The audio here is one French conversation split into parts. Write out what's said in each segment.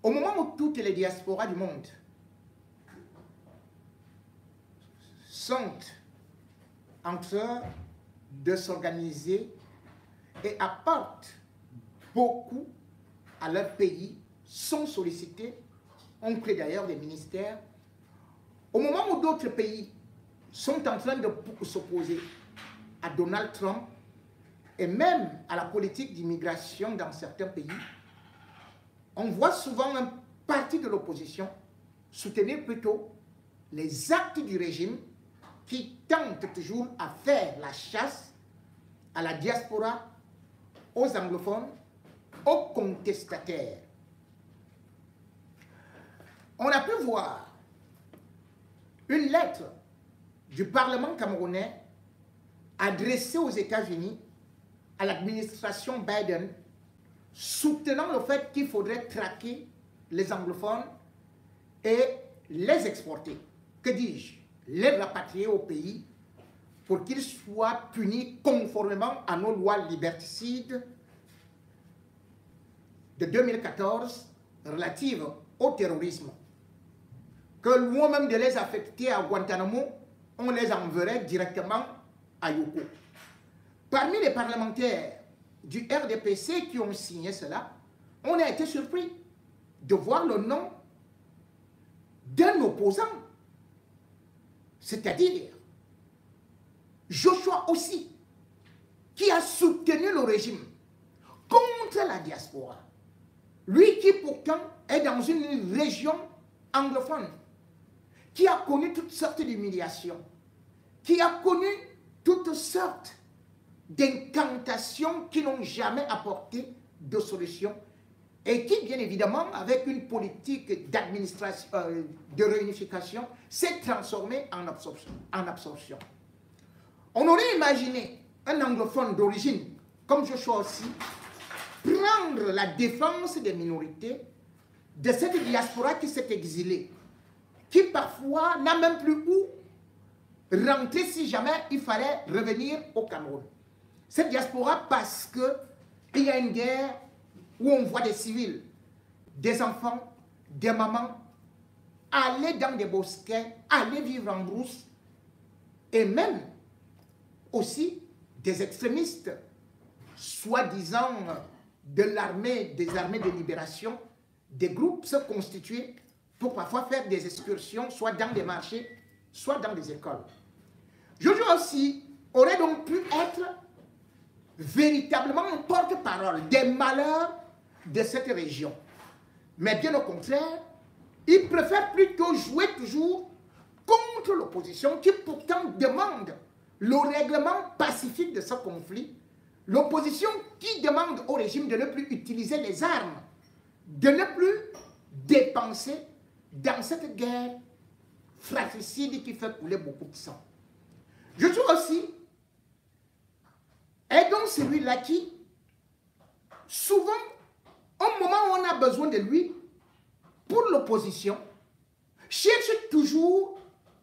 Au moment où toutes les diasporas du monde sont en train de s'organiser et apportent beaucoup à leur pays, sont sollicités, on crée d'ailleurs des ministères. Au moment où d'autres pays sont en train de s'opposer à Donald Trump et même à la politique d'immigration dans certains pays, on voit souvent un parti de l'opposition soutenir plutôt les actes du régime qui tentent toujours à faire la chasse à la diaspora, aux anglophones, aux contestataires. On a pu voir une lettre du Parlement camerounais adressée aux États-Unis à l'administration Biden, soutenant le fait qu'il faudrait traquer les anglophones et les exporter. Que dis-je? Les rapatrier au pays pour qu'ils soient punis conformément à nos lois liberticides de 2014 relatives au terrorisme. Que loin même de les affecter à Guantanamo, on les enverrait directement à Yoko. Parmi les parlementaires du RDPC qui ont signé cela, on a été surpris de voir le nom d'un opposant, c'est-à-dire Joshua aussi, qui a soutenu le régime contre la diaspora. Lui qui pourtant est dans une région anglophone, qui a connu toutes sortes d'humiliations, qui a connu toutes sortes d'incantations qui n'ont jamais apporté de solution et qui, bien évidemment, avec une politique d'administration, de réunification, s'est transformé en absorption. On aurait imaginé un anglophone d'origine, comme Joshua aussi, prendre la défense des minorités de cette diaspora qui s'est exilée, qui parfois n'a même plus où rentrer si jamais il fallait revenir au Cameroun. Cette diaspora parce qu'il y a une guerre où on voit des civils, des enfants, des mamans, aller dans des bosquets, aller vivre en brousse, et même aussi des extrémistes, soi-disant de l'armée, des armées de libération, des groupes se constituer pour parfois faire des excursions, soit dans des marchés, soit dans des écoles. Joshua aussi aurait donc pu être véritablement un porte-parole des malheurs de cette région. Mais bien au contraire, il préfère plutôt jouer toujours contre l'opposition qui pourtant demande le règlement pacifique de ce conflit. L'opposition qui demande au régime de ne plus utiliser les armes, de ne plus dépenser dans cette guerre fratricide qui fait couler beaucoup de sang. Je suis aussi, est donc celui-là qui, souvent, au moment où on a besoin de lui, pour l'opposition, cherche toujours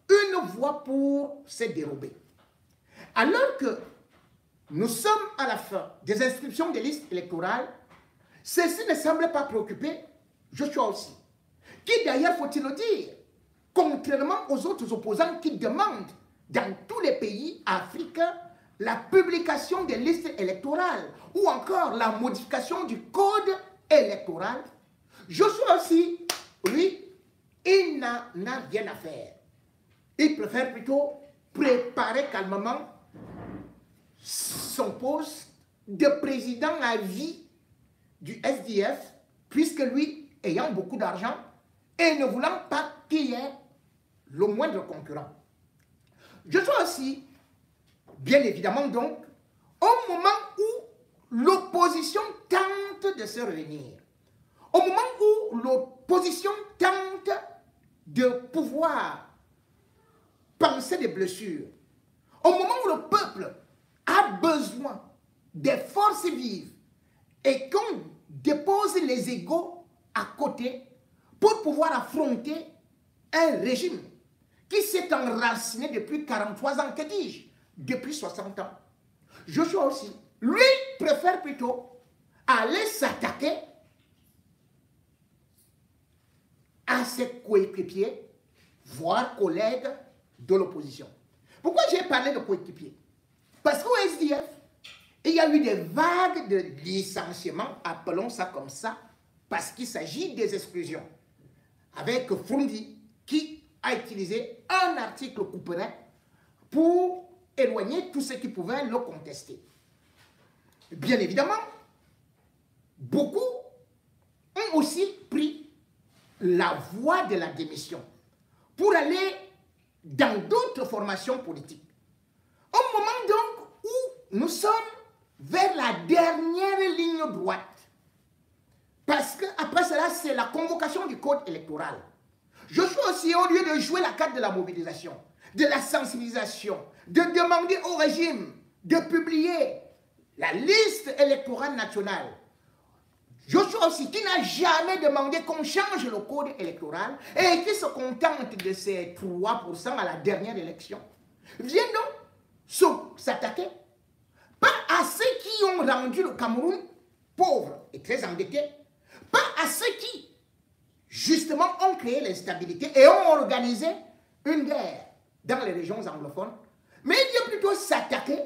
une voie pour se dérober. Alors que nous sommes à la fin des inscriptions des listes électorales, ceci ne semble pas préoccuper Joshua aussi, qui d'ailleurs, faut-il le dire, contrairement aux autres opposants qui demandent dans tous les pays africains la publication des listes électorales ou encore la modification du code électoral, Joshua aussi, lui, il n'a rien à faire. Il préfère plutôt préparer calmement son poste de président à vie du SDF, puisque lui, ayant beaucoup d'argent et ne voulant pas qu'il y ait le moindre concurrent. Je suis aussi, bien évidemment donc, au moment où l'opposition tente de se réunir, au moment où l'opposition tente de pouvoir penser des blessures, au moment où le peuple a besoin des forces vives et qu'on dépose les égos à côté pour pouvoir affronter un régime qui s'est enraciné depuis 43 ans, que dis-je, depuis 60 ans. Joshua aussi, lui, préfère plutôt aller s'attaquer à ses coéquipiers, voire collègues de l'opposition. Pourquoi j'ai parlé de coéquipiers? Parce qu'au SDF, il y a eu des vagues de licenciements, appelons ça comme ça, parce qu'il s'agit des exclusions. Avec Frundi, qui a utilisé un article Couperet pour éloigner tous ceux qui pouvaient le contester. Bien évidemment, beaucoup ont aussi pris la voie de la démission pour aller dans d'autres formations politiques. Au moment donc où nous sommes vers la dernière ligne droite, parce qu'après cela, c'est la convocation du code électoral. Je suis aussi, au lieu de jouer la carte de la mobilisation, de la sensibilisation, de demander au régime de publier la liste électorale nationale, je suis aussi qui n'a jamais demandé qu'on change le code électoral et qui se contente de ces 3% à la dernière élection, vient donc s'attaquer pas à ceux qui ont rendu le Cameroun pauvre et très endetté, pas à ceux qui, justement, ont créé l'instabilité et ont organisé une guerre dans les régions anglophones, mais il vient plutôt s'attaquer,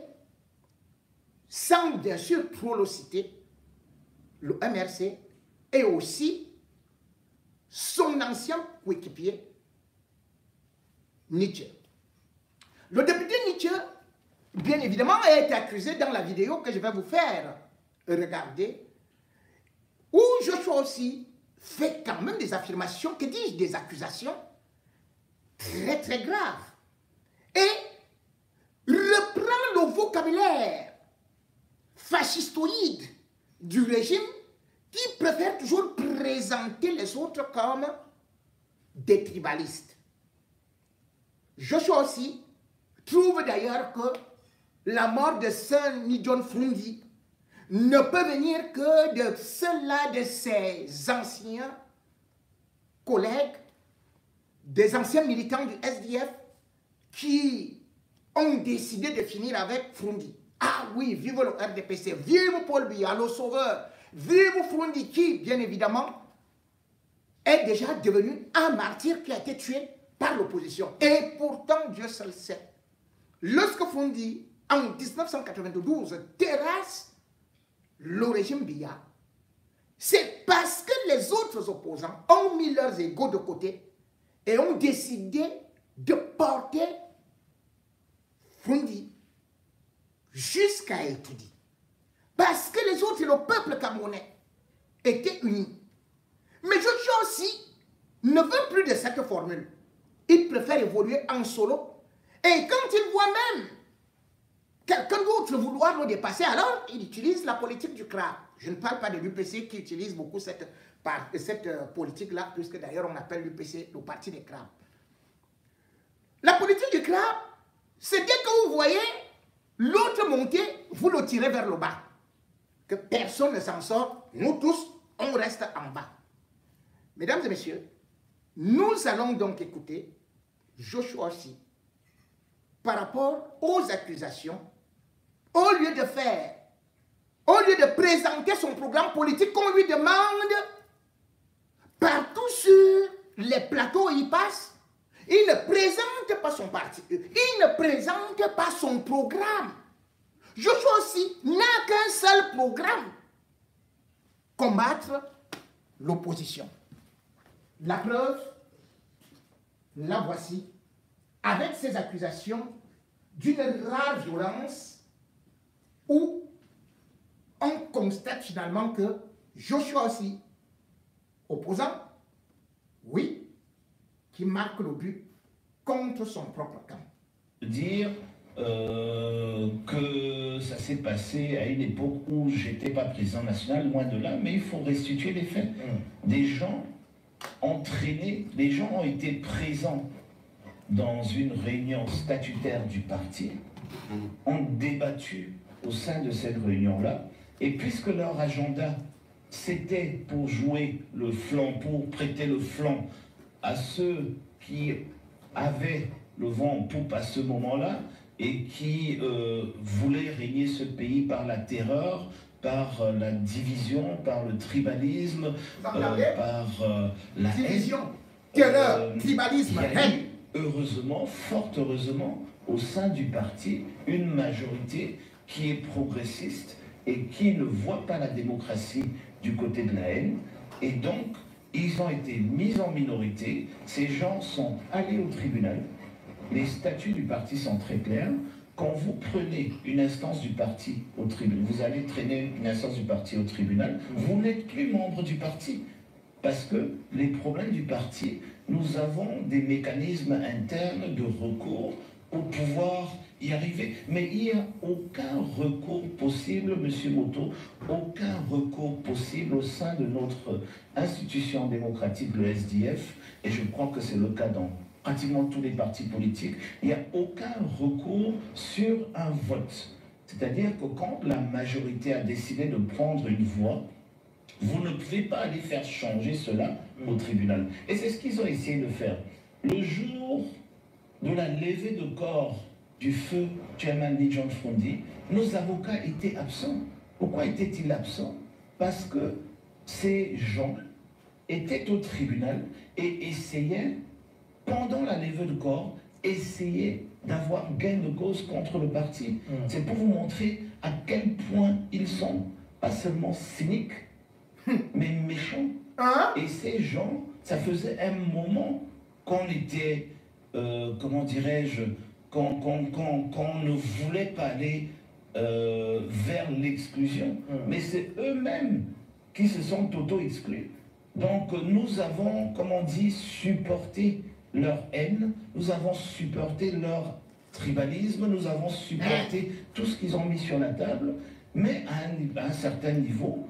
sans bien sûr trop le citer, le MRC et aussi son ancien coéquipier, Nietzsche. Le député Nietzsche, bien évidemment, a été accusé dans la vidéo que je vais vous faire regarder, où Joshua aussi fait quand même des affirmations, que dis-je, des accusations très très graves. Et reprend le vocabulaire fascistoïde du régime qui préfère toujours présenter les autres comme des tribalistes. Joshua aussi trouve d'ailleurs que la mort de Saint Nidjon Frundi ne peut venir que de ceux-là, de ses anciens collègues, des anciens militants du SDF qui ont décidé de finir avec Frundi. Ah oui, vive le RDPC, vive Paul Biya, le sauveur, vive Frundi qui, bien évidemment, est déjà devenu un martyr qui a été tué par l'opposition. Et pourtant, Dieu seul sait, lorsque Frundi, en 1992, terrasse le régime Biya, c'est parce que les autres opposants ont mis leurs égos de côté et ont décidé de porter Frundi jusqu'à Etudi. Parce que les autres, le peuple camerounais, étaient unis. Mais Joshua aussi ne veut plus de cette formule. Il préfère évoluer en solo. Et quand il voit même quelqu'un d'autre vouloir le dépasser, alors il utilise la politique du CRA. Je ne parle pas de l'UPC qui utilise beaucoup cette politique-là, puisque d'ailleurs on appelle l'UPC le parti des crabes. La politique du CRA, c'est dès que vous voyez l'autre monter, vous le tirez vers le bas. Que personne ne s'en sort, nous tous, on reste en bas. Mesdames et messieurs, nous allons donc écouter Joshua aussi par rapport aux accusations, au lieu de présenter son programme politique qu'on lui demande partout sur les plateaux où il passe, il ne présente pas son parti, il ne présente pas son programme. Joshua aussi n'a qu'un seul programme, combattre l'opposition. La preuve, la voici, avec ces accusations d'une rare violence où on constate finalement que Joshua aussi, opposant, oui, qui marque le but contre son propre camp. Dire que ça s'est passé à une époque où j'étais pas président national, loin de là, mais il faut restituer les faits. Des gens entraînés, les gens ont été présents dans une réunion statutaire du parti, ont débattu au sein de cette réunion-là, et puisque leur agenda, c'était pour jouer le flanc, pour prêter le flanc à ceux qui avaient le vent en poupe à ce moment-là, et qui voulaient régner ce pays par la terreur, par la division, par le tribalisme, par la division. terreur, tribalisme, il y a haine. eu, heureusement, fort heureusement, au sein du parti, une majorité qui est progressiste et qui ne voit pas la démocratie du côté de la haine. Et donc, ils ont été mis en minorité. Ces gens sont allés au tribunal. Les statuts du parti sont très clairs. Quand vous prenez une instance du parti au tribunal, vous allez traîner une instance du parti au tribunal, vous n'êtes plus membre du parti. Parce que les problèmes du parti, nous avons des mécanismes internes de recours pour pouvoir y arriver. Mais il n'y a aucun recours possible, M. Moto, aucun recours possible au sein de notre institution démocratique, le SDF, et je crois que c'est le cas dans pratiquement tous les partis politiques, il n'y a aucun recours sur un vote. C'est-à-dire que quand la majorité a décidé de prendre une voie, vous ne pouvez pas aller faire changer cela au tribunal. Et c'est ce qu'ils ont essayé de faire. Le jour de la levée de corps du feu Chairman Lee John Frondi, nos avocats étaient absents. Pourquoi étaient-ils absents? Parce que ces gens étaient au tribunal et essayaient, pendant la levée de corps, essayaient d'avoir gain de cause contre le parti. C'est pour vous montrer à quel point ils sont pas seulement cyniques, mais méchants. Et ces gens, ça faisait un moment qu'on était, comment dirais-je, qu'on ne voulait pas aller vers l'exclusion. Mais c'est eux-mêmes qui se sont auto-exclus. Donc nous avons, comme on dit, supporté leur haine, nous avons supporté leur tribalisme, nous avons supporté tout ce qu'ils ont mis sur la table, mais à un certain niveau,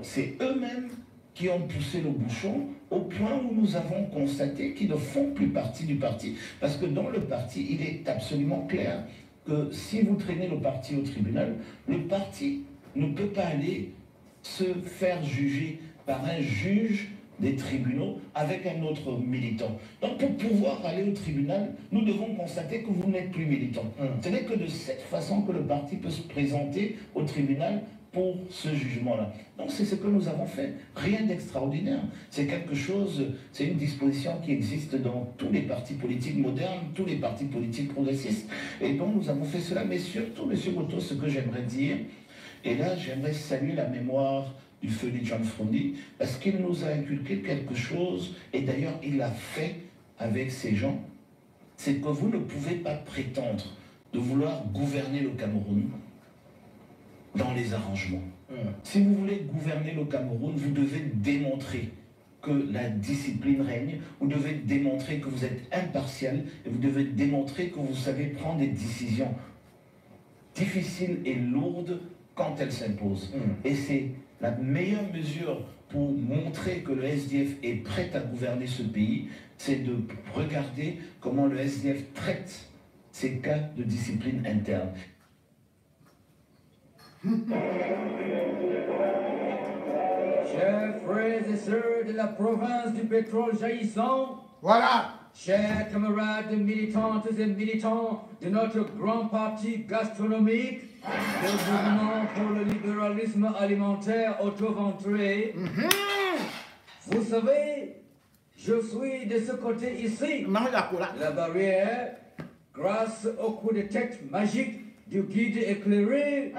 c'est eux-mêmes qui ont poussé le bouchon au point où nous avons constaté qu'ils ne font plus partie du parti. Parce que dans le parti, il est absolument clair que si vous traînez le parti au tribunal, le parti ne peut pas aller se faire juger par un juge des tribunaux avec un autre militant. Donc pour pouvoir aller au tribunal, nous devons constater que vous n'êtes plus militant. Ce n'est que de cette façon que le parti peut se présenter au tribunal pour ce jugement-là. Donc c'est ce que nous avons fait. Rien d'extraordinaire. C'est quelque chose, c'est une disposition qui existe dans tous les partis politiques modernes, tous les partis politiques progressistes. Et donc nous avons fait cela. Mais surtout, M. Moto, ce que j'aimerais dire, et là j'aimerais saluer la mémoire du feu Lee John Frondi, parce qu'il nous a inculqué quelque chose, et d'ailleurs il l'a fait avec ces gens, c'est que vous ne pouvez pas prétendre de vouloir gouverner le Cameroun dans les arrangements. Si vous voulez gouverner le Cameroun, vous devez démontrer que la discipline règne, vous devez démontrer que vous êtes impartial, et vous devez démontrer que vous savez prendre des décisions difficiles et lourdes quand elles s'imposent. Et c'est la meilleure mesure pour montrer que le SDF est prêt à gouverner ce pays, c'est de regarder comment le SDF traite ces cas de discipline interne. Chers frères et sœurs de la province du pétrole jaillissant, Voilà. chers camarades militantes et militants de notre grand parti gastronomique, le mouvement pour le libéralisme alimentaire auto-ventré, vous savez, je suis de ce côté ici, la barrière, grâce au coup de tête magique du guide éclairé,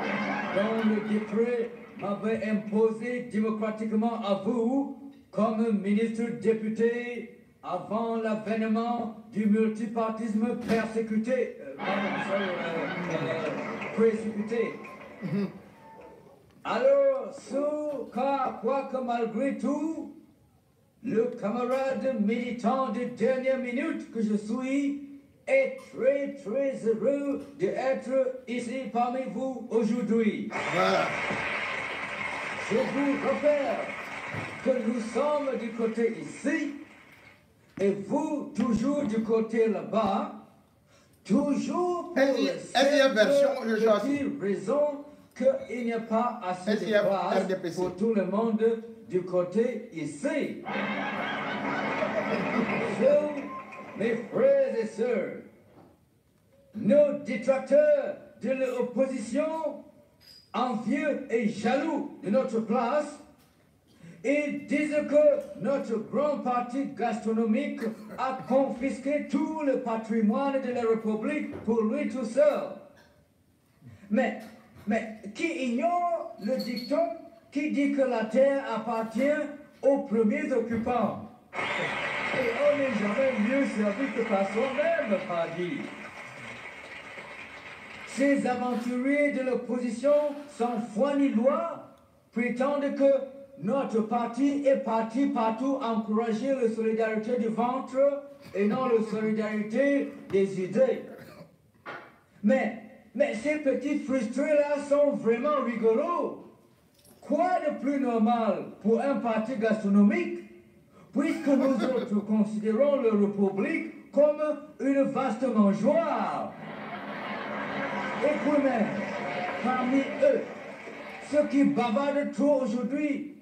dont le décret m'avait imposé démocratiquement à vous, comme ministre député, avant l'avènement du multipartisme persécuté, précipité. Alors, quoique malgré tout, le camarade militant de dernière minute que je suis est très très heureux d'être ici parmi vous aujourd'hui. Voilà. Je vous rappelle que nous sommes du côté ici et vous toujours du côté là-bas, toujours pour cette raison qu'il n'y a pas assez de place pour tout le monde du côté ici. Mes frères et sœurs, nos détracteurs de l'opposition, envieux et jaloux de notre place, Ils disent que notre grand parti gastronomique a confisqué tout le patrimoine de la République pour lui tout seul. Mais qui ignore le dicton qui dit que la terre appartient aux premiers occupants? Et on n'est jamais mieux servi que par soi-même, pardi. Ces aventuriers de l'opposition, sans foi ni loi, prétendent que notre parti est parti partout encourager la solidarité du ventre et non la solidarité des idées. Mais ces petits frustrés-là sont vraiment rigolos. Quoi de plus normal pour un parti gastronomique, puisque nous autres considérons la République comme une vaste mangeoire. Et puis même, parmi eux, ceux qui bavardent trop aujourd'hui,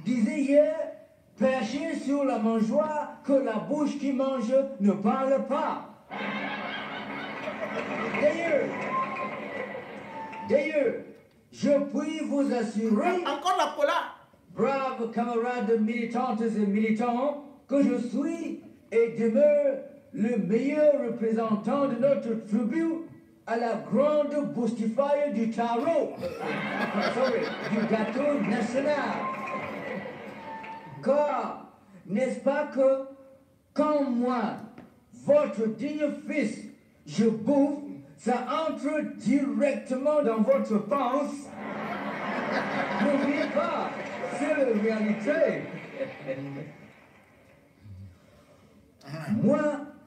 disaient hier, perchés sur la mangeoire, que la bouche qui mange ne parle pas. D'ailleurs, je puis vous assurer, encore la cola, braves camarades militantes et militants, que je suis et demeure le meilleur représentant de notre tribu à la grande boustifaille du tarot, du gâteau national. Car, n'est-ce pas que, quand moi, votre digne fils, je bouffe, ça entre directement dans votre panse? N'oubliez pas, c'est la réalité. Moi,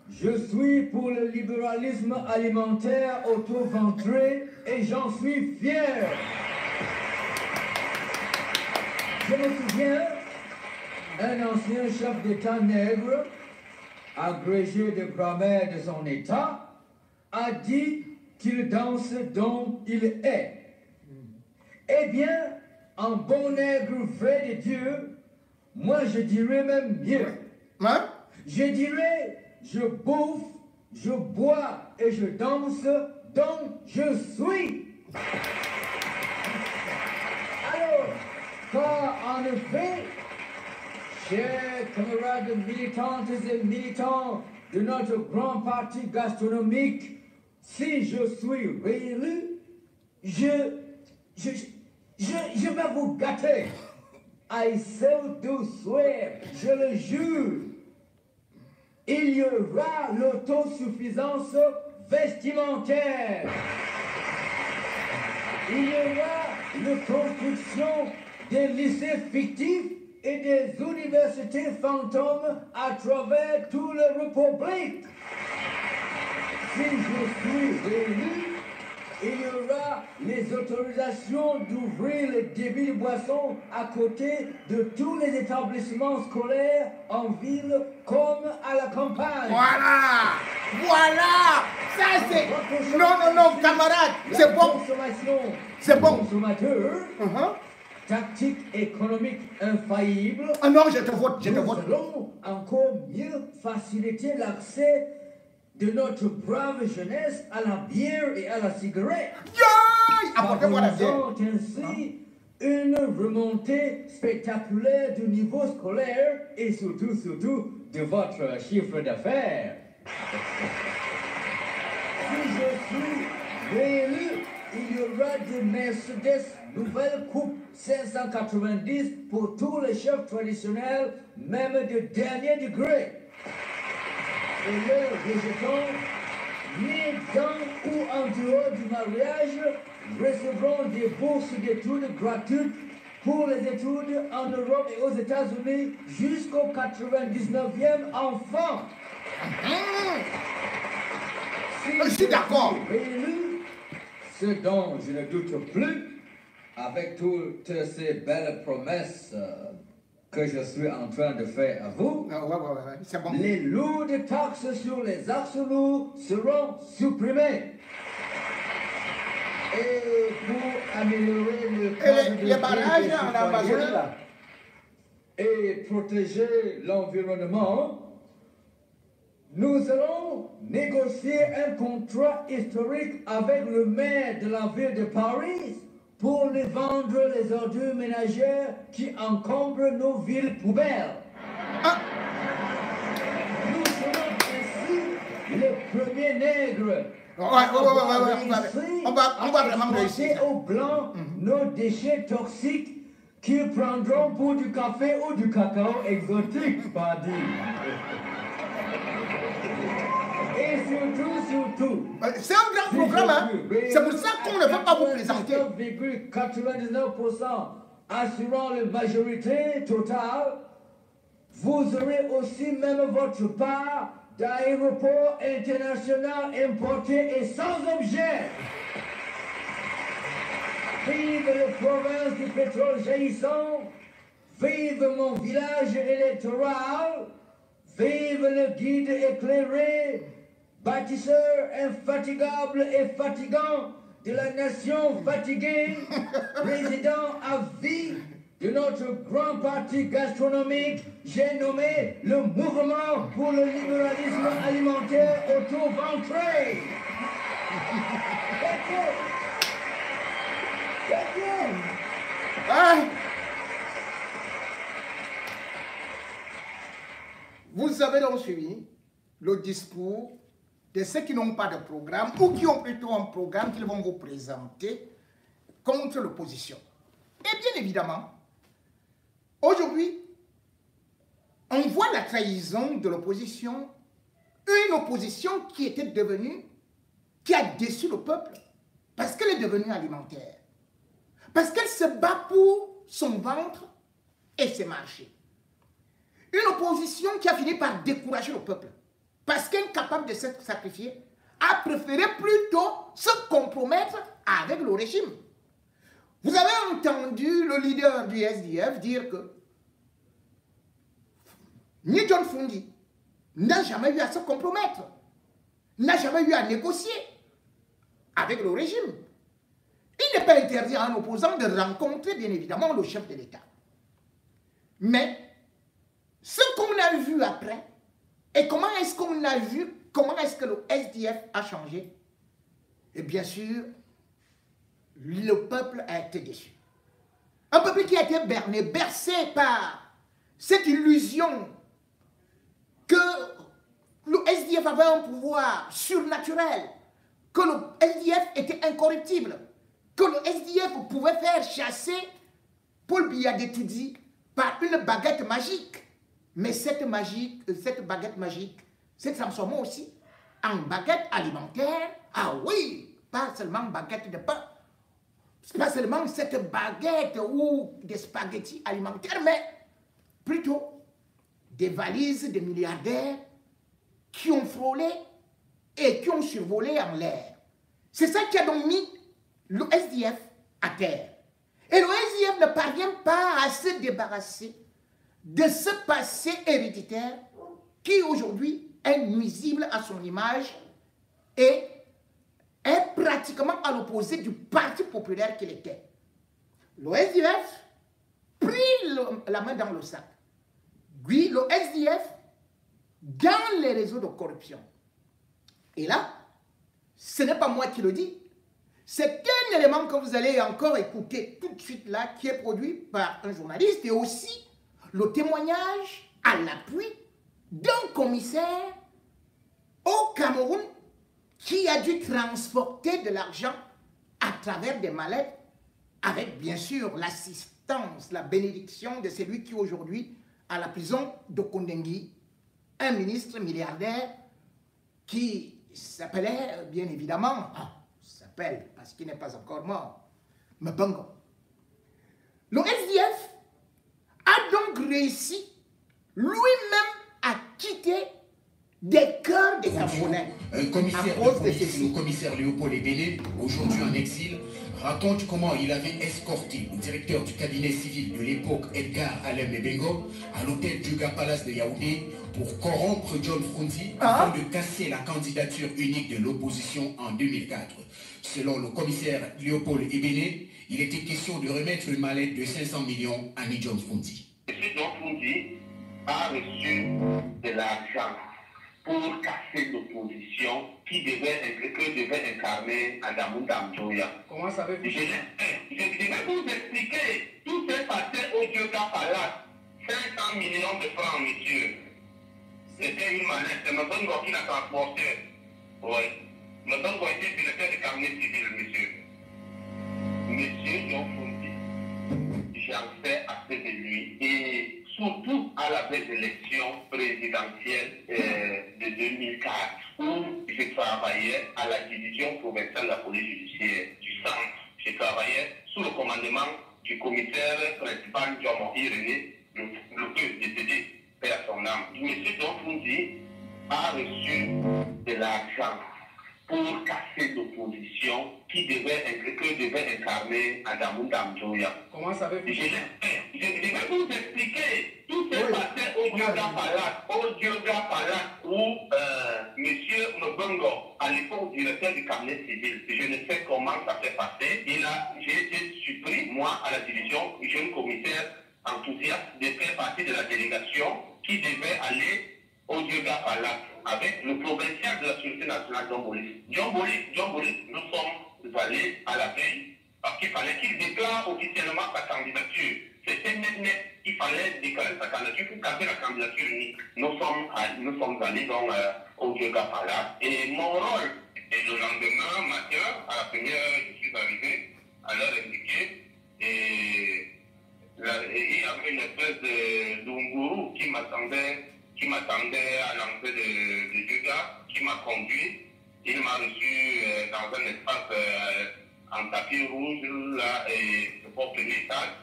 je suis pour le libéralisme alimentaire auto-ventré et j'en suis fier. Je me souviens, un ancien chef d'État nègre, agrégé de grammaire de son État, a dit qu'il danse dont il est. Eh bien, en bon nègre vrai de Dieu, moi je dirais même mieux. hein? Je dirais, je bouffe, je bois et je danse dont je suis. Alors, car en effet, chers camarades militantes et militants de notre grand parti gastronomique, si je suis réélu, je vais vous gâter. I so do swear, je le jure. Il y aura l'autosuffisance vestimentaire. Il y aura la construction des lycées fictifs et des universités fantômes à travers toute la République. Si je suis réélu, il y aura les autorisations d'ouvrir le débit de boissons à côté de tous les établissements scolaires en ville comme à la campagne. Voilà, ça c'est... Non, camarade, c'est bon. C'est bon. Consommateur, tactique économique infaillible. Ah non, je te vote, Nous allons encore mieux faciliter l'accès de notre brave jeunesse à la bière et à la cigarette. Apportez-moi la bière. Ainsi une remontée spectaculaire du niveau scolaire et surtout de votre chiffre d'affaires. Si je suis réélu, il y aura des Mercedes nouvelle coupe 590 pour tous les chefs traditionnels, même de dernier degré. Et leurs rejetons, ni dans ou en dehors du mariage, recevront des bourses d'études gratuites pour les études en Europe et aux États-Unis jusqu'au 99e enfant. Si je suis d'accord. Réélu, ce dont je ne doute plus, avec toutes ces belles promesses que je suis en train de faire à vous, c'est bon. Les lourdes taxes sur les axes lourds seront supprimées. Et pour améliorer le cadre de vie les barrages des en Amazonie, citoyens là. et protéger l'environnement, nous allons négocier un contrat historique avec le maire de la ville de Paris pour les vendre les ordures ménagères qui encombrent nos villes poubelles. Nous serons ainsi les premiers nègres. On va vraiment réussir. Aux blancs nos déchets toxiques qu'ils prendront pour du café ou du cacao exotique, pas dit. Et surtout. C'est un grand programme, hein? C'est pour ça qu'on ne va pas vous présenter. 99,99% assurant la majorité totale, vous aurez aussi même votre part d'aéroport international importé et sans objet. Vive les provinces du pétrole jaillissant, vive mon village électoral, vive le guide éclairé, bâtisseur infatigable et fatigant de la nation fatiguée, président à vie de notre grand parti gastronomique, j'ai nommé le Mouvement pour le libéralisme alimentaire auto-ventré. Vous avez donc suivi le discours de ceux qui n'ont pas de programme ou qui ont plutôt un programme qu'ils vont vous présenter contre l'opposition. Et bien évidemment, aujourd'hui, on voit la trahison de l'opposition, une opposition qui était devenue, qui a déçu le peuple, parce qu'elle est devenue alimentaire, parce qu'elle se bat pour son ventre et ses marchés. Une opposition qui a fini par décourager le peuple, parce qu'incapable de se sacrifier, a préféré plutôt se compromettre avec le régime. Vous avez entendu le leader du SDF dire que ni John Fundi n'a jamais eu à se compromettre, n'a jamais eu à négocier avec le régime. Il n'est pas interdit à un opposant de rencontrer, bien évidemment, le chef de l'État. Mais ce qu'on a vu après, et comment est-ce qu'on a vu, comment est-ce que le SDF a changé, et bien sûr, le peuple a été déçu. Un peuple qui a été berné, bercé par cette illusion que le SDF avait un pouvoir surnaturel, que le SDF était incorruptible, que le SDF pouvait faire chasser Paul Biya d'Etoudi par une baguette magique. Mais cette baguette magique s'est transformée aussi en baguette alimentaire. Ah oui, pas seulement baguette de pain, pas seulement cette baguette ou des spaghettis alimentaires, mais plutôt des valises de milliardaires qui ont frôlé et qui ont survolé en l'air. C'est ça qui a donc mis le SDF à terre. Et le SDF ne parvient pas à se débarrasser de ce passé héréditaire qui aujourd'hui est nuisible à son image et est pratiquement à l'opposé du Parti populaire qu'il était. Le SDF prit la main dans le sac. Oui, le SDF dans les réseaux de corruption. Et là, ce n'est pas moi qui le dis, c'est un élément que vous allez encore écouter tout de suite là, qui est produit par un journaliste et aussi le témoignage à l'appui d'un commissaire au Cameroun qui a dû transporter de l'argent à travers des mallettes avec bien sûr l'assistance, la bénédiction de celui qui aujourd'hui à la prison de Kondengui, un ministre milliardaire qui s'appelait bien évidemment, s'appelle parce qu'il n'est pas encore mort, Mbango. Le SDF a donc réussi lui-même à quitter des cœurs des Camerounais. Un commissaire de police, le commissaire Léopold Ebene, aujourd'hui en exil, raconte comment il avait escorté le directeur du cabinet civil de l'époque, Edgar Alain Mebengo, à l'hôtel Juga Palace de Yaoundé pour corrompre John Fundi afin de casser la candidature unique de l'opposition en 2004. Selon le commissaire Léopold Ebene, il était question de remettre une mallette de 500 millions à John Fundi. M. John Fundi a reçu de l'argent pour casser l'opposition qui devait incarner Adamou Damjoya. Comment savez-vous? Je vais vous expliquer. Tout s'est passé au Dioga Palace. 500 millions de francs, monsieur. C'était une manette. C'est M. Bongo qui l'a transporté. Oui. M. Bongo était directeur de cabinet civil, monsieur. Monsieur Diofundi, j'en sais assez de lui. Et surtout à la veille de l'élection présidentielle de 2004, où je travaillais à la division provinciale de la police judiciaire du centre. Je travaillais sous le commandement du commissaire principal Djomo Irénée, le peu décédé, père son âme. M. Diofundi a reçu de l'argent pour casser l'opposition qui devait incarner Adamou Damjoya. Comment savez-vous? Je vais vous expliquer. Tout s'est passé au Dioga Palace, où M. Mbongo, à l'époque directeur du cabinet civil, je ne sais comment ça s'est passé, j'ai été surpris, moi, à la division, jeune commissaire enthousiaste, de faire partie de la délégation qui devait aller au Dioga Palace avec le provincial de la Sûreté nationale, John Bolis. John Bolis, nous sommes allés à la veille parce qu'il fallait qu'il déclare officiellement sa candidature. C'était net qu'il fallait déclarer sa candidature pour casser la candidature unique. Nous sommes allés donc au Dioga Palace. Et mon rôle, et le lendemain matin, à la première heure, je suis arrivé à l'heure indiquée. Et il y avait une espèce de Dunguru qui m'attendait à l'entrée de Dioga, qui m'a conduit. Il m'a reçu dans un espace en tapis rouge, là, et le premier étage.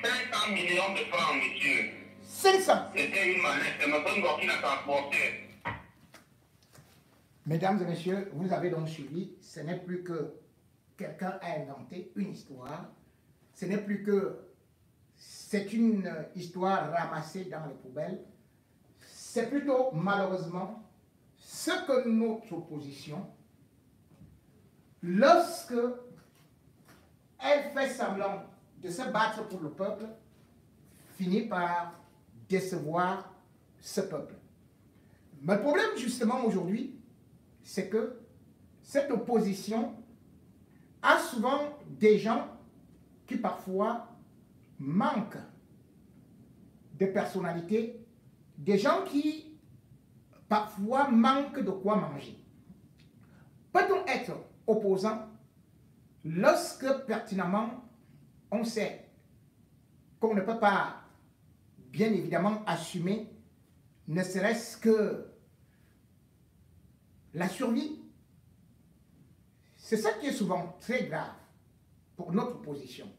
500 millions de francs, monsieur. 500. C'était une manette, c'est M. Bongo qui l'a transporté. Mesdames et messieurs, vous avez donc suivi, ce n'est plus que quelqu'un a inventé une histoire, ce n'est plus que c'est une histoire ramassée dans les poubelles, c'est plutôt malheureusement ce que notre opposition, lorsque elle fait semblant de se battre pour le peuple, finit par décevoir ce peuple. Mais le problème justement aujourd'hui, c'est que cette opposition a souvent des gens qui parfois manquent de personnalité, des gens qui parfois manquent de quoi manger. Peut-on être opposant lorsque pertinemment on sait qu'on ne peut pas bien évidemment assumer ne serait-ce que la survie? C'est ça qui est souvent très grave pour notre opposition.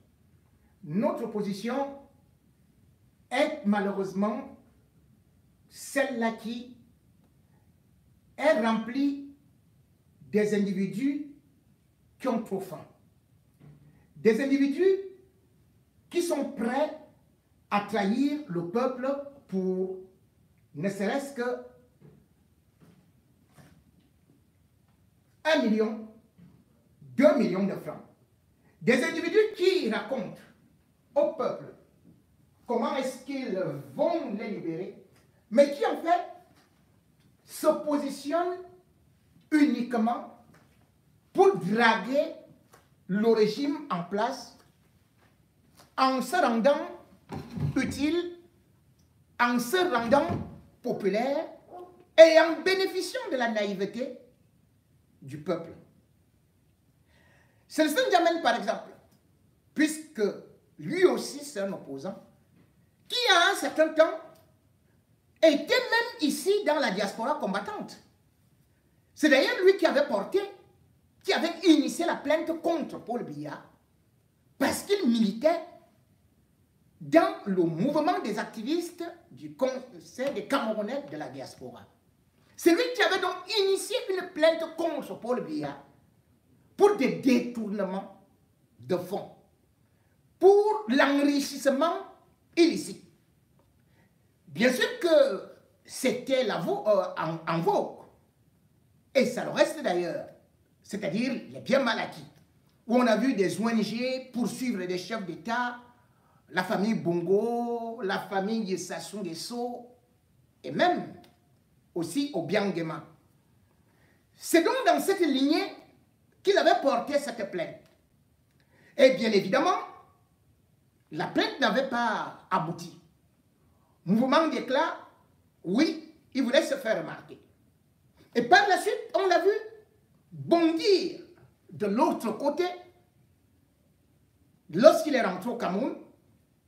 Notre opposition est malheureusement celle-là qui est remplie des individus qui ont trop faim. Des individus qui sont prêts à trahir le peuple pour ne serait-ce que 1 million, 2 millions de francs. Des individus qui racontent au peuple comment est-ce qu'ils vont les libérer, mais qui en fait se positionnent uniquement pour draguer le régime en place en se rendant utile, en se rendant populaire et en bénéficiant de la naïveté du peuple. Célestin Diamène, par exemple, puisque lui aussi c'est un opposant, qui à un certain temps était même ici dans la diaspora combattante. C'est d'ailleurs lui qui avait porté, qui avait initié la plainte contre Paul Biya, parce qu'il militait dans le mouvement des activistes du Conseil des Camerounais de la diaspora. C'est lui qui avait donc initié une plainte contre Paul Biya pour des détournements de fonds, pour l'enrichissement illicite. Bien sûr que c'était en vogue, et ça le reste d'ailleurs, c'est-à-dire les biens mal acquis, où on a vu des ONG poursuivre des chefs d'État, la famille Bongo, la famille Sassou Nguesso, et même aussi au Biangema. C'est donc dans cette lignée qu'il avait porté cette plainte. Et bien évidemment, la plainte n'avait pas abouti. Mouvement d'éclat, oui, il voulait se faire remarquer. Et par la suite, on l'a vu bondir de l'autre côté. Lorsqu'il est rentré au Cameroun,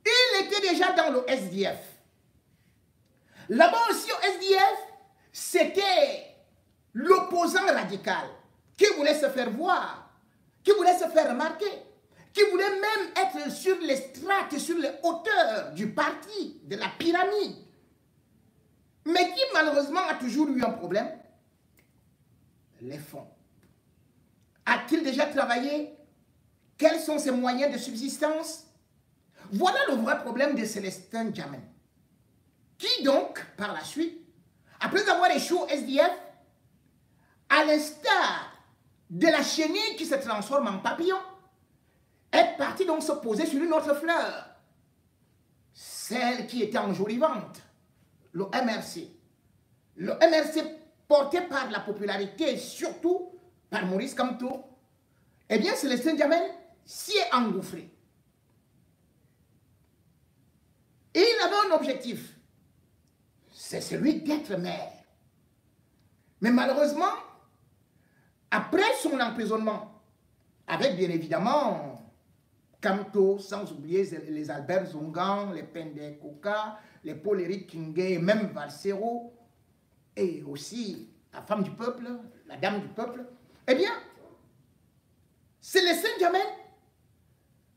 il était déjà dans le SDF. Là-bas aussi au SDF, c'était l'opposant radical qui voulait se faire voir, qui voulait se faire remarquer, qui voulait même être sur les strates, sur les hauteurs du parti, de la pyramide, mais qui malheureusement a toujours eu un problème, les fonds. A-t-il déjà travaillé? Quels sont ses moyens de subsistance? Voilà le vrai problème de Célestin Djamène, qui donc, par la suite, après avoir échoué au SDF, à l'instar de la chenille qui se transforme en papillon, est parti donc se poser sur une autre fleur, celle qui était enjolivante, le MRC. Le MRC porté par la popularité et surtout par Maurice Kamto, eh bien Célestin Djamène s'y est engouffré. Et il avait un objectif, c'est celui d'être maire. Mais malheureusement, après son emprisonnement, avec bien évidemment Kamto, sans oublier les Albert Zongan, les Pende Koka, les Paul Éric Kingé et même Valsero, et aussi la femme du peuple, la dame du peuple, eh bien, Célestin Djamène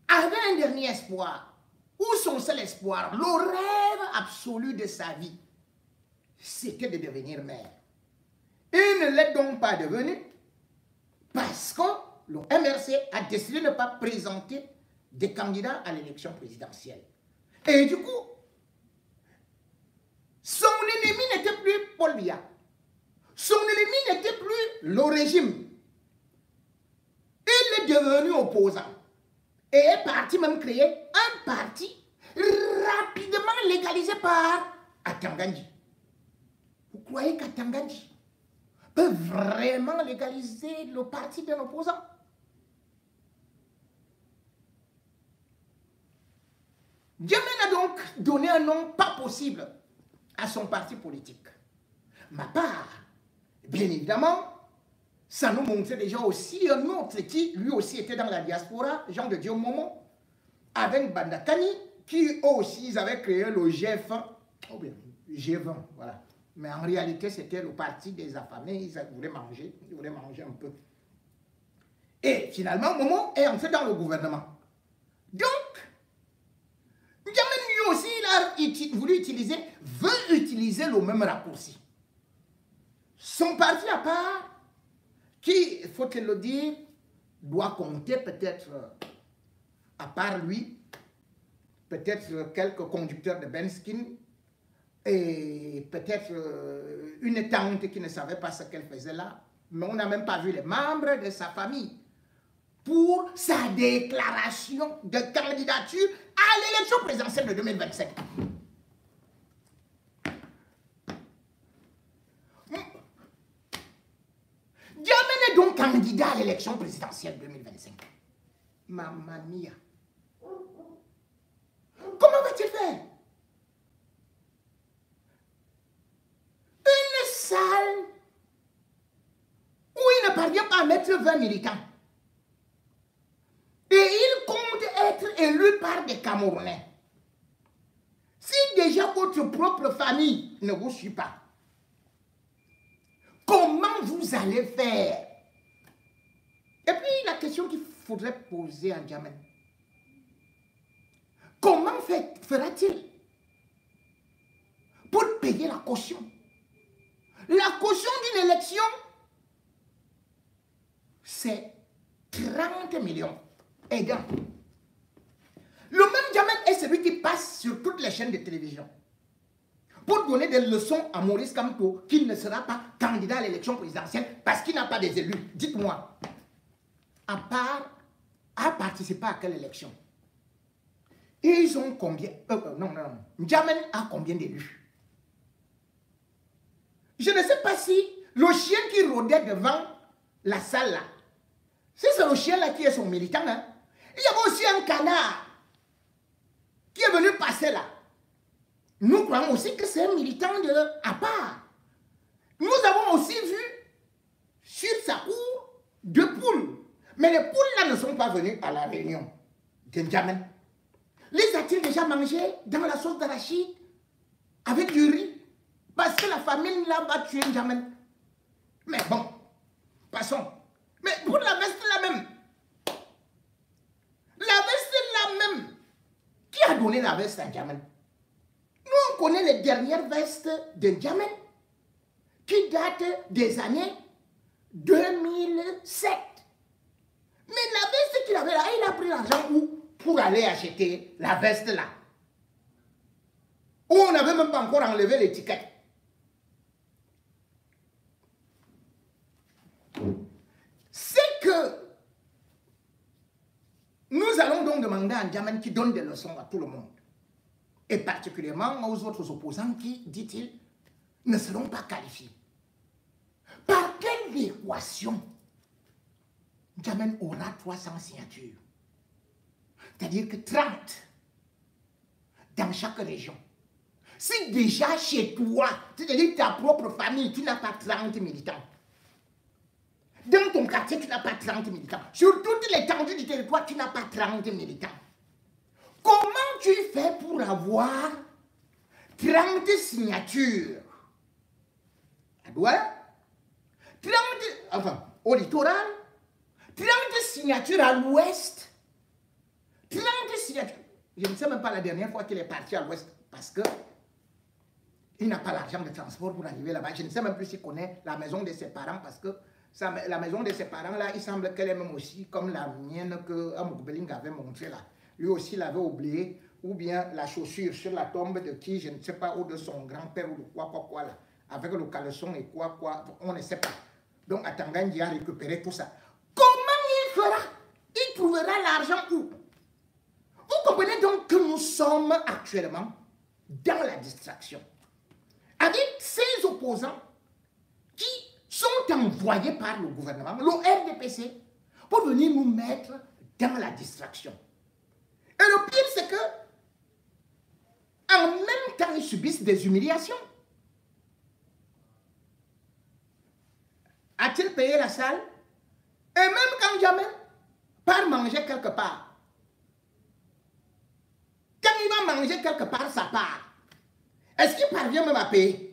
avait un dernier espoir, ou son seul espoir, le rêve absolu de sa vie, c'était de devenir maire. Il ne l'est donc pas devenu parce que le MRC a décidé de ne pas présenter des candidats à l'élection présidentielle. Et du coup, son ennemi n'était plus Paul Biya. Son ennemi n'était plus le régime. Il est devenu opposant. Et est parti même créer un parti rapidement légalisé par Atangandji. Vous croyez qu'Atangandji peut vraiment légaliser le parti d'un opposant? Djamène a donc donné un nom pas possible à son parti politique. Ma part, bien évidemment, ça nous montrait déjà aussi un autre qui lui aussi était dans la diaspora, Jean de Dieu Momo, avec Bandakani, qui eux aussi ils avaient créé le G20, oh bien, G20, voilà. Mais en réalité, c'était le parti des affamés, ils voulaient manger un peu. Et finalement, Momo est entré dans le gouvernement. Donc, Djamène lui aussi, il a veut utiliser le même raccourci. Son parti à part, qui, faut-il le dire, doit compter peut-être, à part lui, peut-être quelques conducteurs de Benskin, et peut-être une tante qui ne savait pas ce qu'elle faisait là, mais on n'a même pas vu les membres de sa famille pour sa déclaration de candidature à l'élection présidentielle de 2025. Djamène est donc candidat à l'élection présidentielle 2025. Mamma mia. Comment va-t-il faire? Une salle où il ne parvient pas à mettre 20 militants. Et il compte être élu par des Camerounais. Si déjà votre propre famille ne vous suit pas, comment vous allez faire? Et puis la question qu'il faudrait poser à Djamène, comment fera-t-il pour payer la caution? La caution d'une élection, c'est 30 millions. Aidant. Le même Djamène est celui qui passe sur toutes les chaînes de télévision pour donner des leçons à Maurice Kamto qu'il ne sera pas candidat à l'élection présidentielle parce qu'il n'a pas des élus. Dites-moi, à participer à quelle élection? Ils ont combien? Non. Djamène a combien d'élus? Je ne sais pas si le chien qui rôdait devant la salle là, si c'est le chien là qui est son militant, hein, il y avait aussi un canard qui est venu passer là. Nous croyons aussi que c'est un militant à part. Nous avons aussi vu sur sa cour 2 poules. Mais les poules là ne sont pas venues à la réunion d'Injamin. Les a-t-il déjà mangés dans la sauce d'arachide avec du riz? Parce que la famine là va tuer N'Djamena. Mais bon, passons. Mais pour la veste là même, qui a donné la veste à N'Djamena? Nous on connaît les dernières vestes de N'Djamena qui datent des années 2007. Mais la veste qu'il avait là, il a pris l'argent où? Pour aller acheter la veste là. Où on n'avait même pas encore enlevé l'étiquette. C'est que nous allons donc demander à N'Djamena qui donne des leçons à tout le monde. Et particulièrement aux autres opposants qui, dit-il, ne seront pas qualifiés. Par quelle équation N'Djamena aura 300 signatures? C'est-à-dire que 30 dans chaque région. Si déjà chez toi, c'est-à-dire ta propre famille, tu n'as pas 30 militants. Dans ton quartier, tu n'as pas 30 militants. Sur toute l'étendue du territoire, tu n'as pas 30 militants. Comment tu fais pour avoir 30 signatures à Douala, 30, enfin, au littoral, 30 signatures à l'ouest, 30 signatures. Je ne sais même pas la dernière fois qu'il est parti à l'ouest parce que il n'a pas l'argent de transport pour arriver là-bas. Je ne sais même plus s'il connaît la maison de ses parents parce que la maison de ses parents, là, il semble qu'elle est même aussi comme la mienne que Amoubeling avait montré là. Lui aussi l'avait oublié, ou bien la chaussure sur la tombe de qui, je ne sais pas, ou de son grand-père ou de quoi là, avec le caleçon et quoi, on ne sait pas. Donc Atangandi a récupéré tout ça. Comment il fera? Il trouvera l'argent où? Vous comprenez donc que nous sommes actuellement dans la distraction. Avec ces opposants qui sont envoyés par le gouvernement, le RDPC, pour venir nous mettre dans la distraction. Et le pire, c'est que, en même temps, ils subissent des humiliations. A-t-il payé la salle? Et même quand N'Djamena part manger quelque part, quand il va manger quelque part, ça part. Est-ce qu'il parvient même à payer?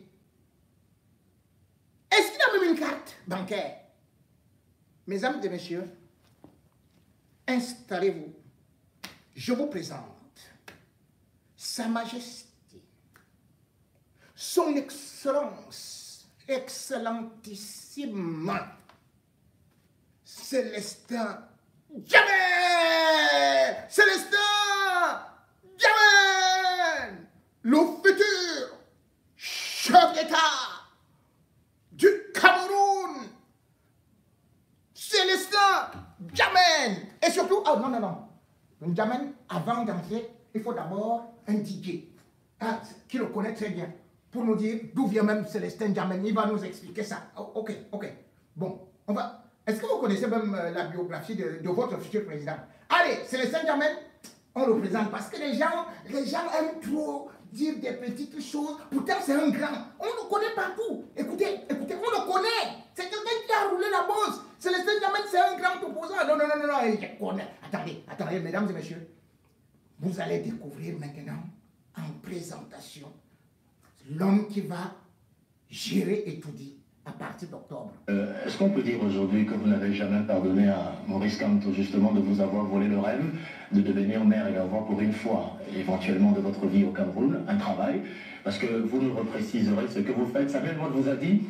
Est-ce qu'il a même une carte bancaire? Mesdames et messieurs, installez-vous. Je vous présente Sa Majesté, Son Excellence, Excellentissime, Célestin N'Djamena! Célestin N'Djamena! Le futur chef d'État du Cameroun, Célestin N'Djamena! Et surtout, oh non. N'Djamena, avant d'entrer, il faut d'abord un DJ qui le connaît très bien pour nous dire d'où vient même Célestin N'Djamena. Il va nous expliquer ça. Oh, ok. Bon, on va. Est-ce que vous connaissez même la biographie de votre futur président? Allez, Célestin N'Djamena, on le présente parce que les gens aiment trop dire des petites choses. Pourtant, c'est un grand. On le connaît partout. Écoutez, on le connaît. C'est quelqu'un qui a roulé la bosse. Célestin N'Djamena, c'est un grand opposant. Non, je connais. Attendez, mesdames et messieurs. Vous allez découvrir maintenant, en présentation, l'homme qui va gérer et tout dire à partir d'octobre. Est-ce qu'on peut dire aujourd'hui que vous n'avez jamais pardonné à Maurice Kamto justement de vous avoir volé le rêve de devenir maire et d'avoir pour une fois, éventuellement de votre vie au Cameroun, un travail? Parce que vous nous repréciserez ce que vous faites. Samuel Motte vous a dit,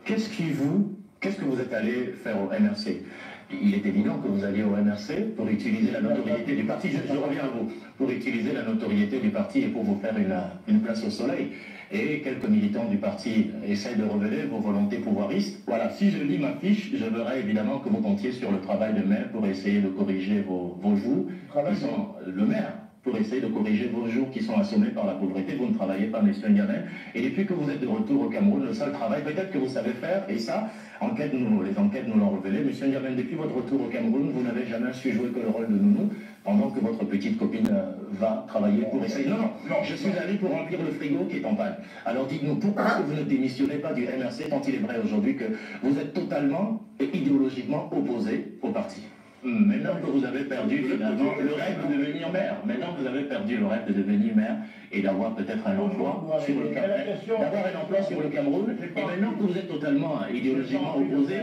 qu'est-ce que vous êtes allé faire au MRC? Il est évident que vous alliez au MRC pour utiliser la notoriété du parti, je reviens à vous, pour utiliser la notoriété du parti et pour vous faire une place au soleil. Et quelques militants du parti essayent de révéler vos volontés pouvoiristes. Voilà, si je lis ma fiche, je verrai évidemment que vous comptiez sur le travail de maire pour essayer de corriger vos joues, qui sont le maire. pour essayer de corriger vos jours qui sont assommés par la pauvreté. Vous ne travaillez pas, monsieur Ndiamé. Et depuis que vous êtes de retour au Cameroun, le seul travail peut-être que vous savez faire, et ça, les enquêtes nous l'ont révélé, monsieur Ndiamé, depuis votre retour au Cameroun, vous n'avez jamais su jouer que le rôle de nounou, pendant que votre petite copine va travailler pour essayer. Non, je suis allé pour remplir le frigo qui est en panne. Alors dites-nous, pourquoi est-ce que vous ne démissionnez pas du MRC, tant il est vrai aujourd'hui que vous êtes totalement et idéologiquement opposé au parti? Maintenant que vous avez perdu finalement le rêve de devenir maire, et d'avoir peut-être un emploi sur le Cameroun, et maintenant que vous êtes totalement idéologiquement opposé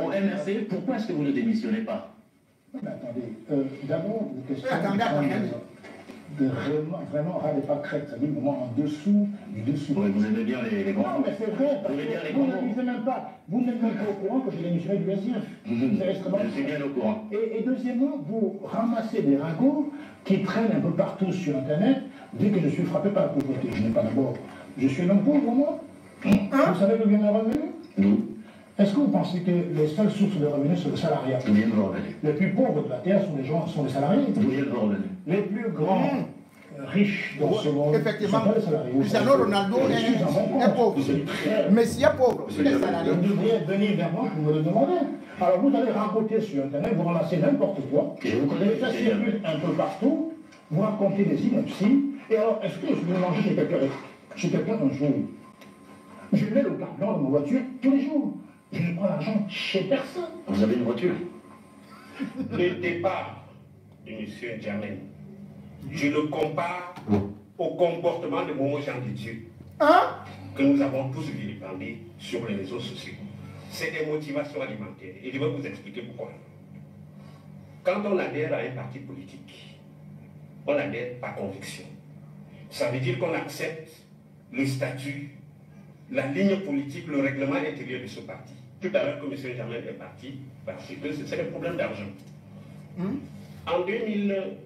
au MRC, pourquoi est-ce que vous ne démissionnez pas? Mais attendez, d'abord, une question de vraiment ras des pâquerettes, c'est-à-dire vraiment en dessous du dessous. Oui, vous aimez bien les grands mots. Non, mais c'est vrai, parce que vous n'êtes même pas au courant que j'ai démissionné du SDF. Je suis bien au courant. Et deuxièmement, vous ramassez des ragots qui traînent un peu partout sur Internet, dès que je suis frappé par la pauvreté. Je n'ai pas d'abord. Je suis un homme pauvre, moi. Vous savez d'où viennent les revenus? Non. Est-ce que vous pensez que les seules sources de revenus sont le salariat? D'où viennent vos revenus? Les plus pauvres de la terre sont les salariés. D'où viennent vos revenus? Les plus grands riches dans ce monde effectivement, sont pas les salariés. Cristiano Ronaldo est pauvre. Messi est pauvre. C'est les salariés. Vous devriez venir vers moi pour me le demander. Alors vous allez raconter sur Internet, vous ramassez n'importe quoi. Et vous connaissez ça circule un peu partout. Vous racontez des inepties. Et alors, est-ce que je vais manger chez quelqu'un un jour? Je mets le carburant dans ma voiture tous les jours. Je ne prends l'argent chez personne. Vous avez une voiture? Le départ de M. Ndiamé, je le compare au comportement de Momo Jean de Dieu, que nous avons tous vilipendé sur les réseaux sociaux. C'est des motivations alimentaires. Et je vais vous expliquer pourquoi. Quand on adhère à un parti politique, on adhère par conviction. Ça veut dire qu'on accepte le statut, la ligne politique, le règlement intérieur de ce parti. Tout à l'heure que M. Ndiamé est parti, parce que c'est le problème d'argent. En 2013,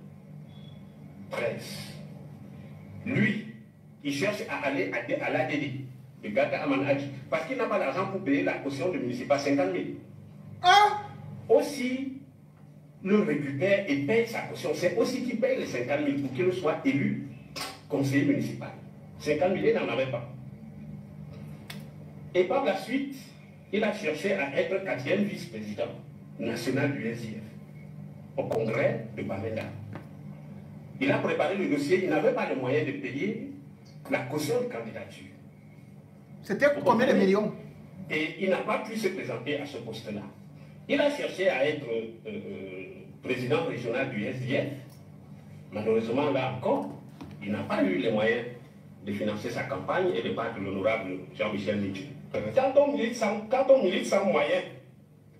lui, il cherche à aller à l'ADD, de Gata Amanadji, parce qu'il n'a pas l'argent pour payer la caution de municipal 50 000. Aussi, le récupère et paye sa caution. C'est aussi qu'il paye les 50 000 pour qu'il soit élu conseiller municipal. 50 000, il n'en avait pas. Et par la suite, il a cherché à être 4e vice-président national du SDF au congrès de Bamenda. Il a préparé le dossier, il n'avait pas les moyens de payer la caution de candidature. C'était combien de millions? Et il n'a pas pu se présenter à ce poste-là. Il a cherché à être président régional du SDF. Malheureusement, là encore, il n'a pas eu les moyens de financer sa campagne et de battre l'honorable Jean-Michel Nitu. Quand on milite sans moyens,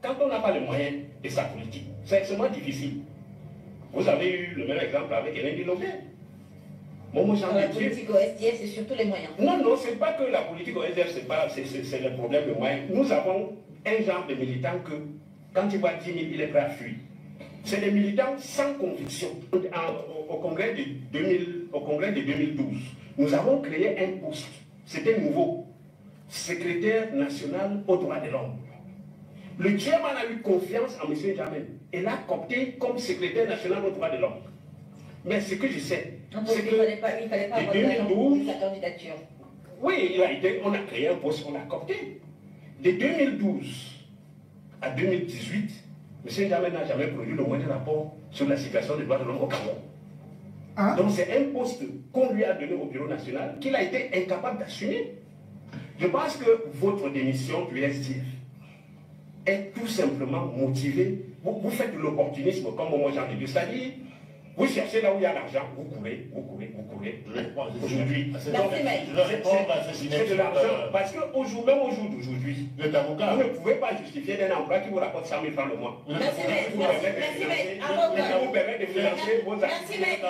quand on n'a pas les moyens de sa politique, c'est extrêmement difficile. Vous avez eu le même exemple avec Hélène Dilobé. La politique au SDF, c'est surtout les moyens. Non, ce n'est pas que la politique au SDF, c'est le problème de moyens. Nous avons un genre de militant que, quand il voit 10 000, il est prêt à fuir. C'est des militants sans conviction. Au congrès de 2012, nous avons créé un poste, c'était nouveau, secrétaire national aux droits de l'homme. Le chairman a eu confiance en M. Ndiamé et l'a coopté comme secrétaire national aux droits de l'homme. Mais ce que je sais, c'est que il ne fallait pas avoir 2012, sa candidature. Oui, on a créé un poste, on l'a coopté. De 2012 à 2018, M. Ndiamé n'a jamais produit le moindre rapport sur la situation des droits de l'homme au Cameroun. Donc c'est un poste qu'on lui a donné au Bureau national qu'il a été incapable d'assumer. Je pense que votre démission du SDF est tout simplement motivée. Vous faites de l'opportunisme comme moi j'en ai dit. C'est-à-dire, vous cherchez là où il y a l'argent, vous courez. Aujourd'hui, c'est de l'argent. Parce que même au jour d'aujourd'hui, vous ne pouvez pas justifier d'un emploi qui vous rapporte 100 000 francs le mois. Merci, vous permet de financer vos activités.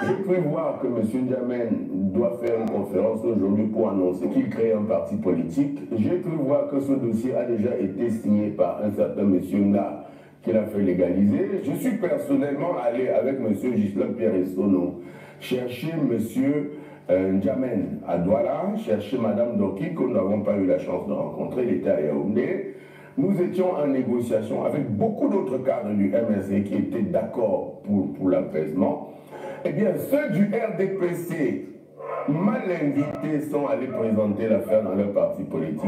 Je peux voir que M. Ndiamé doit faire une conférence aujourd'hui pour annoncer qu'il crée un parti politique. Je peux voir que ce dossier a déjà été signé par un certain M. Nga, qu'il a fait légaliser. Je suis personnellement allé avec M. Ghislain Pierre-Essono chercher M. N'Djamène à Douala, chercher Mme Doki, que nous n'avons pas eu la chance de rencontrer, il était à Yaoundé. Nous étions en négociation avec beaucoup d'autres cadres du MRC qui étaient d'accord pour l'apaisement. Eh bien, ceux du RDPC, mal invités, sont allés présenter l'affaire dans leur parti politique,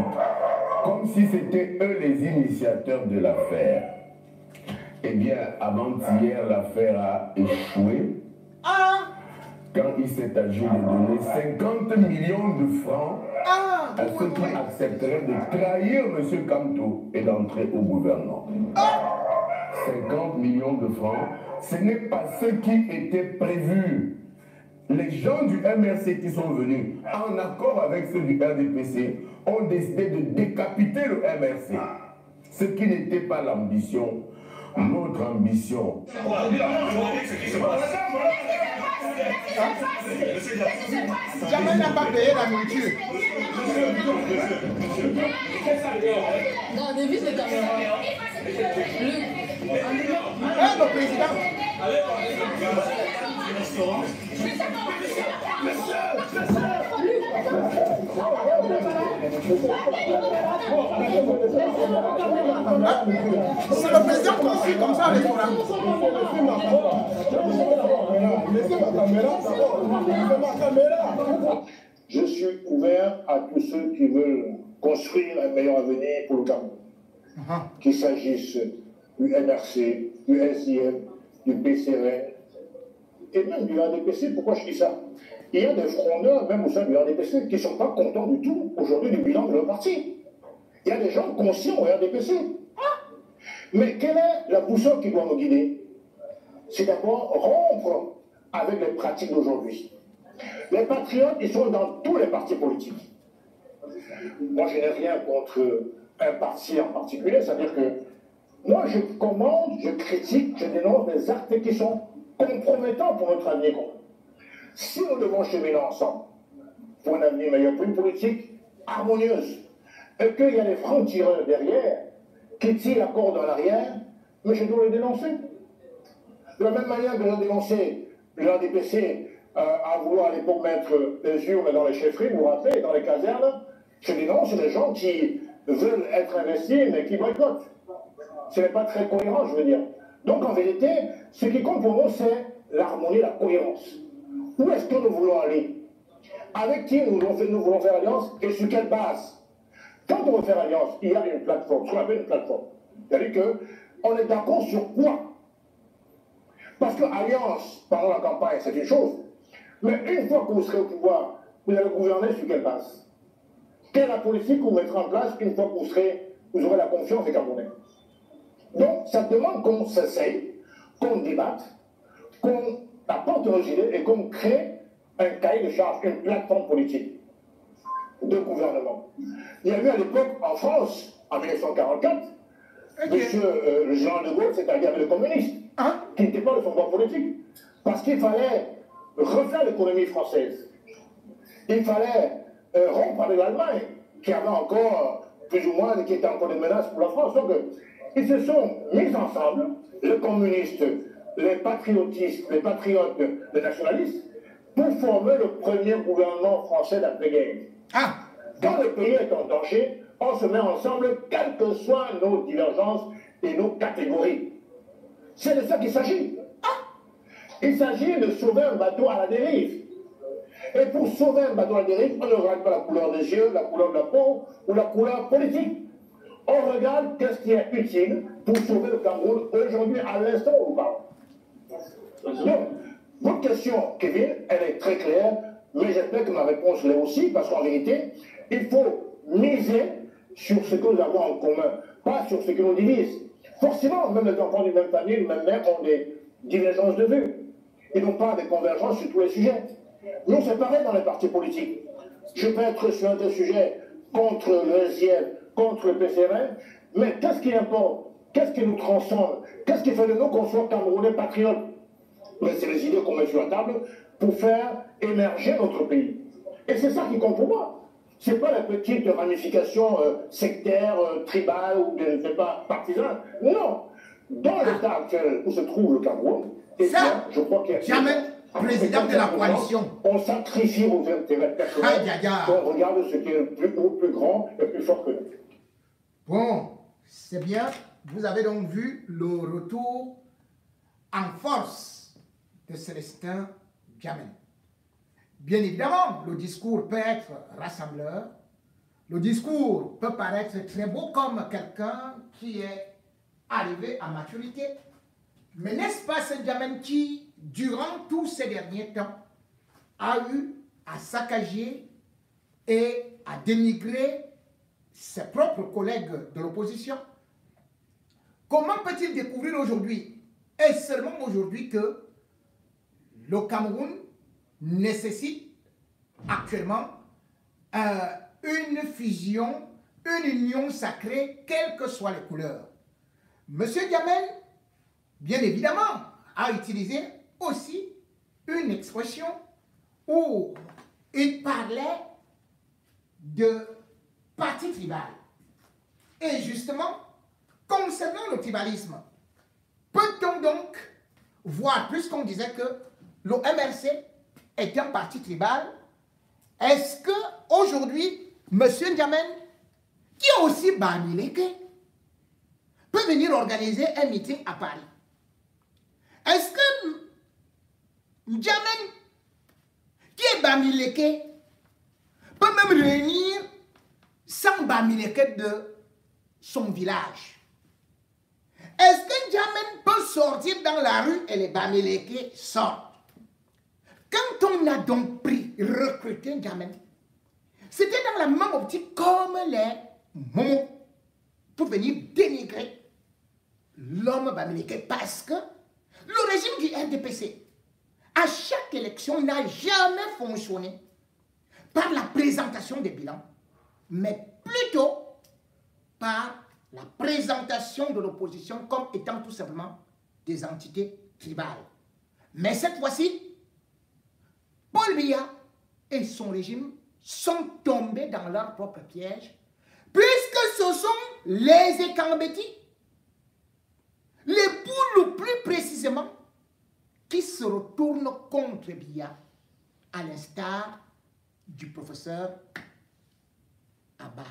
comme si c'était eux les initiateurs de l'affaire. Eh bien, avant-hier, l'affaire a échoué. Quand il s'est agi de donner 50 millions de francs à ceux qui accepteraient de trahir M. Kamto et d'entrer au gouvernement. 50 millions de francs, ce n'est pas ce qui était prévu. Les gens du MRC qui sont venus, en accord avec ceux du RDPC, ont décidé de décapiter le MRC. Ce qui n'était pas l'ambition. Notre ambition. Jamais n'a pas payé la nourriture. Non, dévise les caméras. Le président. C'est le président construit comme ça, les forums. Je suis ouvert à tous ceux qui veulent construire un meilleur avenir pour le Cameroun. Qu'il s'agisse du MRC, du SIM, du PCRN et même du RDPC. Pourquoi je dis ça? Il y a des frondeurs, même au sein du RDPC, qui ne sont pas contents du tout aujourd'hui du bilan de leur parti. Il y a des gens conscients au RDPC. Mais quelle est la boussole qui doit nous guider? C'est d'abord rompre avec les pratiques d'aujourd'hui. Les patriotes, ils sont dans tous les partis politiques. Moi, je n'ai rien contre un parti en particulier, c'est-à-dire que moi, je commande, je critique, je dénonce des actes qui sont compromettants pour notre avenir. Si nous devons cheminer ensemble pour un avenir meilleur, pour une politique harmonieuse, et qu'il y a des francs-tireurs derrière qui tirent la corde en arrière, mais je dois les dénoncer. De la même manière que j'ai dénoncé le RDPC à vouloir à l'époque mettre les urnes dans les chefferies, vous vous rappelez, dans les casernes, je dénonce des gens qui veulent être investis mais qui boycottent. Ce n'est pas très cohérent, je veux dire. Donc en vérité, ce qui compte pour nous, c'est l'harmonie, la cohérence. Où est-ce que nous voulons aller? Avec qui nous voulons faire alliance et sur quelle base? Quand on veut faire alliance, il y a une plateforme, ce qu'on appelle une plateforme. C'est-à-dire qu'on est d'accord sur quoi? Parce que alliance, pendant la campagne, c'est une chose. Mais une fois que vous serez au pouvoir, vous allez gouverner sur quelle base? Quelle est la politique que vous mettrez en place une fois que vous aurez la confiance des Camerounais? Donc, ça demande qu'on s'essaye, qu'on débatte, qu'on apporte nos idées et qu'on crée un cahier de charge, une plateforme politique de gouvernement. Il y a eu à l'époque, en France, en 1944, le général de Gaulle s'est allié avec les communistes, qui n'étaient pas de son bord politique, parce qu'il fallait refaire l'économie française. Il fallait rompre avec l'Allemagne, qui avait encore, plus ou moins, qui était encore des menaces pour la France. Donc, ils se sont mis ensemble, les communistes, les patriotistes, les patriotes, les nationalistes, pour former le premier gouvernement français d'après-guerre. Quand le pays est en danger, on se met ensemble, quelles que soient nos divergences et nos catégories. C'est de ça qu'il s'agit. Il s'agit de sauver un bateau à la dérive. Et pour sauver un bateau à la dérive, on ne regarde pas la couleur des yeux, la couleur de la peau ou la couleur politique. On regarde qu'est-ce qui est utile pour sauver le Cameroun aujourd'hui, à l'instant où on parle. Donc, votre question, Kevin, elle est très claire, mais j'espère que ma réponse l'est aussi, parce qu'en vérité, il faut miser sur ce que nous avons en commun, pas sur ce qui nous divise. Forcément, même les enfants d'une même famille, d'une même mère ont des divergences de vues. Ils n'ont pas des convergences sur tous les sujets. Nous, c'est pareil dans les partis politiques. Je peux être sur un des sujets contre le SIM, contre le PCRN, mais qu'est-ce qui importe? Qu'est-ce qui nous transcende? Qu'est-ce qui fait de nous qu'on soit Camerounais patriotes? Mais c'est les idées qu'on met sur la table pour faire émerger notre pays. Et c'est ça qui compte pour moi. Ce n'est pas la petite ramification sectaire, tribale ou je ne sais pas, partisane. Non. Dans l'état actuel où se trouve le Cameroun, et bien, je crois qu'il y a... Jamais président de la coalition. On sacrifie aux intérêts personnels. On regarde ce qui est plus haut, plus grand et plus fort que nous. Bon, c'est bien. Vous avez donc vu le retour en force de Célestin Djamène. Bien évidemment, le discours peut être rassembleur. Le discours peut paraître très beau comme quelqu'un qui est arrivé à maturité. Mais n'est-ce pas ce Djamène qui, durant tous ces derniers temps, a eu à saccager et à dénigrer ses propres collègues de l'opposition? Comment peut-il découvrir aujourd'hui, et seulement aujourd'hui, que le Cameroun nécessite actuellement une fusion, une union sacrée, quelles que soient les couleurs? Monsieur Djamène, bien évidemment, a utilisé aussi une expression où il parlait de parti tribal. Et justement, concernant le tribalisme, peut-on donc voir, puisqu'on disait que le MRC est un parti tribal, est-ce qu'aujourd'hui, M. Djamène, qui est aussi Bamileke, peut venir organiser un meeting à Paris? Est-ce que Djamène, qui est Bamileke, peut même réunir 100 Bamileke de son village? Est-ce que Djamène peut sortir dans la rue et les Bamileke sortent? Quand on a donc recruté Djamène, c'était dans la même optique comme les Momo pour venir dénigrer l'homme Bamileke, parce que le régime du RDPC, à chaque élection, n'a jamais fonctionné par la présentation des bilans, mais plutôt par la présentation de l'opposition comme étant tout simplement des entités tribales. Mais cette fois-ci, Paul Biya et son régime sont tombés dans leur propre piège, puisque ce sont les Ekambeti, les poules plus précisément, qui se retournent contre Biya, à l'instar du professeur Abba.